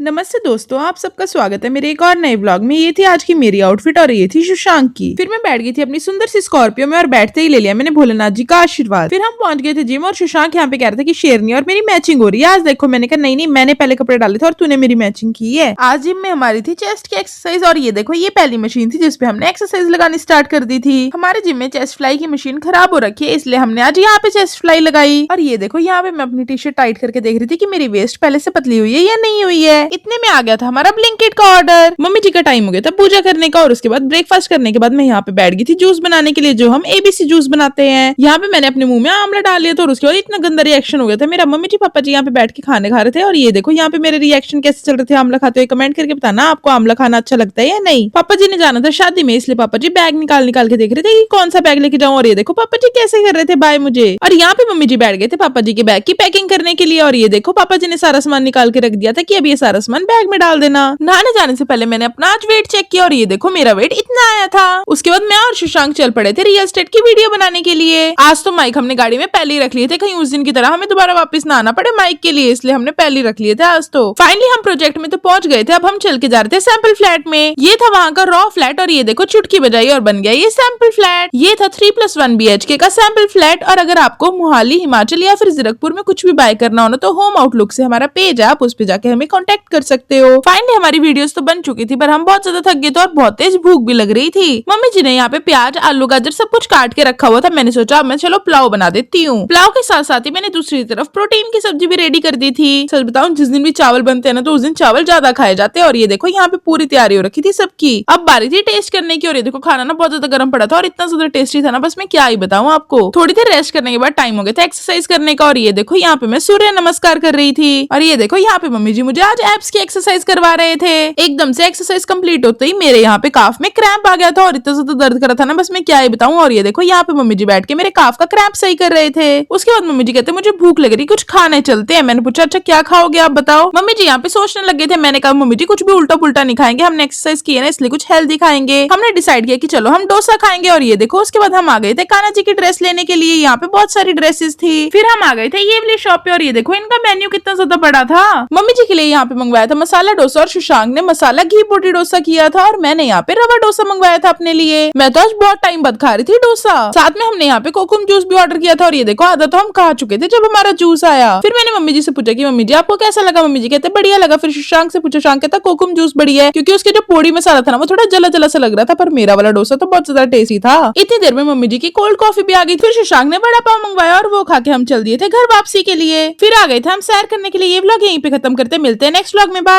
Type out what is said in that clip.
नमस्ते दोस्तों, आप सबका स्वागत है मेरे एक और नए ब्लॉग में। ये थी आज की मेरी आउटफिट और ये थी शशांक की। फिर मैं बैठ गई थी अपनी सुंदर सी स्कॉर्पियो में और बैठते ही ले लिया मैंने भोलेनाथ जी का आशीर्वाद। फिर हम पहुंच गए थे जिम और शशांक यहाँ पे कह रहा था कि शेरनी और मेरी मैचिंग हो रही है आज। देखो मैंने कहा नहीं, मैंने पहले कपड़े डाले थे और तूने मेरी मैचिंग की है। आज जिम में हमारी थी चेस्ट की एक्सरसाइज और ये देखो ये पहली मशीन थी जिसपे हमने एक्सरसाइज लगानी स्टार्ट कर दी थी। हमारे जिम में चेस्ट फ्लाई की मशीन खराब हो रखी है इसलिए हमने आज यहाँ पे चेस्ट फ्लाई लगाई। और ये देखो यहाँ पे मैं अपनी टी शर्ट टाइट करके देख रही थी कि मेरी वेस्ट पहले से पतली हुई है या नहीं हुई है। इतने में आ गया था हमारा ब्लिंकिट का ऑर्डर। मम्मी जी का टाइम हो गया था पूजा करने का और उसके बाद ब्रेकफास्ट करने के बाद मैं यहाँ पे बैठ गई थी जूस बनाने के लिए जो हम एबीसी जूस बनाते हैं। यहाँ पे मैंने अपने मुंह में आंवला डाल लिया था और उसके बाद इतना गंदा रिएक्शन हो गया था मेरा। मम्मी जी पापा जी यहाँ पे बैठ के खाने खा रहे थे और ये देखो यहाँ पे मेरे रिएक्शन कैसे चल रहे थे आंवला खाते हुए। कमेंट करके बताना आपको आंवला खाना अच्छा लगता है या नहीं। पापा जी ने जाना था शादी में इसलिए पापा जी बैग निकाल निकाल के देख रहे थे कि कौन सा बैग लेके जाऊं। और ये देखो पापा जी कैसे कर रहे थे बाय मुझे। और यहाँ पे मम्मी जी बैठ गए थे पापा जी के बैग की पैकिंग करने के लिए। और ये देखो पापा जी ने सारा सामान निकाल के रख दिया था कि अब ये सारा सामान बैग में डाल देना। नहाने जाने से पहले मैंने अपना आज वेट चेक किया और ये देखो मेरा वेट इतना आया था। उसके बाद मैं और शशांक चल पड़े थे रियल एस्टेट की वीडियो बनाने के लिए। आज तो माइक हमने गाड़ी में पहले ही रख लिए थे कहीं उस दिन की तरह हमें दोबारा वापस ना आना पड़े माइक के लिए, इसलिए हमने पहले ही रख लिए थे आज तो। फाइनली हम प्रोजेक्ट में तो पहुंच गए थे। अब हम चल के जा रहे थे सैंपल फ्लैट में। ये था वहाँ का रॉ फ्लैट और ये देखो चुटकी बजाई और बन गया ये सैंपल फ्लैट। ये था 3+1 BHK का सैंपल फ्लैट। और अगर आपको मोहाली हिमाचल या फिर जीरकपुर में कुछ भी बाय करना हो ना तो होम आउटलुक से हमारा पेज है, आप उस पे जाके हमें कॉन्टेक्ट कर सकते हो। फाइनली हमारी वीडियोस तो बन चुकी थी पर हम बहुत ज्यादा थक गए थे और बहुत तेज भूख भी लग रही थी। मम्मी जी ने यहाँ पे प्याज आलू गाजर सब कुछ काट के रखा हुआ था। मैंने सोचा अब मैं चलो पुलाव बना देती हूँ। पुलाव के साथ साथ ही मैंने दूसरी तरफ प्रोटीन की सब्जी भी रेडी कर दी थी। सच बताऊं जिस दिन भी चावल बनते हैं ना तो उस दिन चावल ज्यादा खाए जाते हैं। और ये देखो यहाँ पे पूरी तैयारी हो रखी थी सबकी। अब बारी थी टेस्ट करने की और ये देखो खाना ना बहुत ज्यादा गर्म पड़ा था और इतना ज्यादा टेस्टी था ना बस मैं क्या ही बताऊं आपको। थोड़ी देर रेस्ट करने के बाद टाइम हो गया था एक्सरसाइज करने का। और ये देखो यहाँ पे मैं सूर्य नमस्कार कर रही थी। और ये देखो यहाँ पे मम्मी जी मुझे आज एब्स की एक्सरसाइज करवा रहे थे। एकदम से एक्सरसाइज कंप्लीट होते ही मेरे यहाँ पे काफ में क्रैम्प आ गया था और इतना ज्यादा दर्द कर रहा था ना बस मैं क्या ही बताऊं। और ये देखो यहाँ पे मम्मी जी बैठ के मेरे काफ का क्रैम्प सही कर रहे थे। उसके बाद मम्मी जी कहते मुझे भूख लग रही कुछ खाने चलते हैं। मैंने पूछा अच्छा क्या खाओगे आप बताओ। मम्मी जी यहाँ पे सोचने लगे थे। मैंने कहा मम्मी जी कुछ भी उल्टा पुल्टा नहीं खाएंगे, हमने एक्सरसाइज की है ना इसलिए कुछ हेल्दी खाएंगे। हमने डिसाइड किया कि चलो हम डोसा खाएंगे। और ये देखो उसके बाद हम आ गए थे कान्हा जी की ड्रेस लेने के लिए। यहाँ पे बहुत सारी ड्रेसेस थी। फिर हम आ गए थे ये वाली शॉप पे और ये देखो इनका मेन्यू कितना ज्यादा बड़ा था। मम्मी जी के लिए यहाँ पे मंगवाया था मसाला डोसा और शशांक ने मसाला घी बोटी डोसा किया था और मैंने यहाँ पे रवा डोसा मंगवाया था अपने लिए। मैं तो आज बहुत टाइम बाद खा रही थी डोसा। साथ में हमने यहाँ पे कोकुम जूस भी ऑर्डर किया था और ये देखो आधा तो हम खा चुके थे जब हमारा जूस आया। फिर मैंने मम्मी जी से पूछा कि मम्मी जी आपको कैसा लगा। मम्मी जी कहते बढ़िया लगा। फिर शशांक से पूछा, शशांक कहता कोकुम जूस बढ़िया है क्योंकि उसके जो पोड़ी मसाला था ना वो थोड़ा जला जला सा लग रहा था पर मेरा वाला डोसा तो बहुत ज्यादा टेस्टी था। इतनी देर में मम्मी जी की कोल्ड कॉफी भी आ गई। फिर शशांक ने बड़ा पाव मंगवाया और वो खा के हम चल दिए थे घर वापसी के लिए। फिर आ गए थे हम सैर करने के लिए। ये व्लॉग यहीं पे खत्म करते, मिलते हैं नेक्स्ट व्लॉग में। बाय।